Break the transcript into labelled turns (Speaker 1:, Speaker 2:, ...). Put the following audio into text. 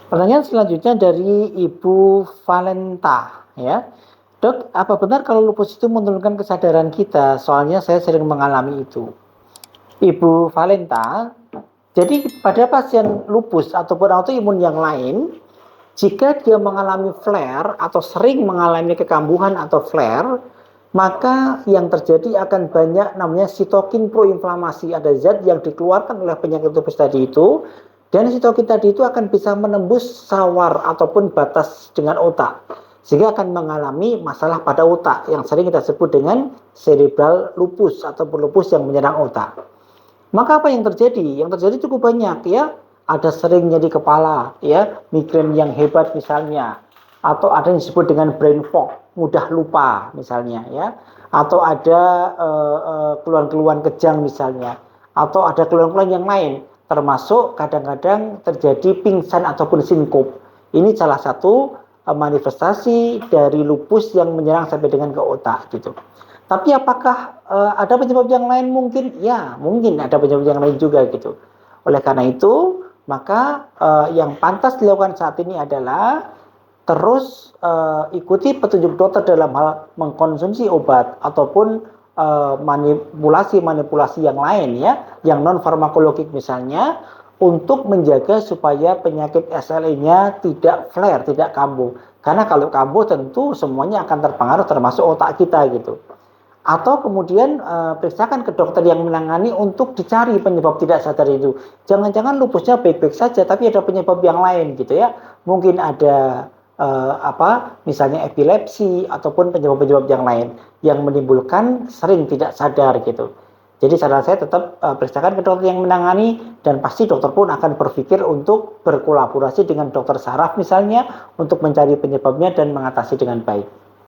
Speaker 1: Pertanyaan selanjutnya dari Ibu Valenta, ya. Dok, apa benar kalau lupus itu menurunkan kesadaran kita? Soalnya saya sering mengalami itu. Ibu Valenta, jadi pada pasien lupus ataupun autoimun yang lain, jika dia mengalami flare atau sering mengalami kekambuhan atau flare, maka yang terjadi akan banyak namanya sitokin proinflamasi. Ada zat yang dikeluarkan oleh penyakit lupus tadi itu, dan sitokin tadi itu akan bisa menembus sawar ataupun batas dengan otak, sehingga akan mengalami masalah pada otak yang sering kita sebut dengan cerebral lupus ataupun lupus yang menyerang otak. Maka apa yang terjadi? Yang terjadi cukup banyak, ya. Ada sering nyeri kepala, ya, migrain yang hebat misalnya, atau ada yang disebut dengan brain fog, mudah lupa misalnya, ya, atau ada keluhan-keluhan kejang misalnya, atau ada keluhan-keluhan yang lain, termasuk kadang-kadang terjadi pingsan ataupun sinkop. Ini salah satu manifestasi dari lupus yang menyerang sampai dengan ke otak gitu. Tapi apakah ada penyebab yang lain? Mungkin, ya, mungkin ada penyebab yang lain juga gitu. Oleh karena itu, maka yang pantas dilakukan saat ini adalah terus ikuti petunjuk dokter dalam hal mengkonsumsi obat ataupun manipulasi yang lain, ya, yang non farmakologik misalnya, untuk menjaga supaya penyakit SLE-nya tidak flare, tidak kambuh. Karena kalau kambuh tentu semuanya akan terpengaruh termasuk otak kita gitu. Atau kemudian periksakan ke dokter yang menangani untuk dicari penyebab tidak sadar itu. Jangan-jangan lupusnya baik-baik saja tapi ada penyebab yang lain gitu, ya. Mungkin ada misalnya epilepsi ataupun penyebab-penyebab yang lain yang menimbulkan sering tidak sadar gitu. Jadi saran saya tetap periksakan ke dokter yang menangani, dan pasti dokter pun akan berpikir untuk berkolaborasi dengan dokter saraf misalnya untuk mencari penyebabnya dan mengatasi dengan baik.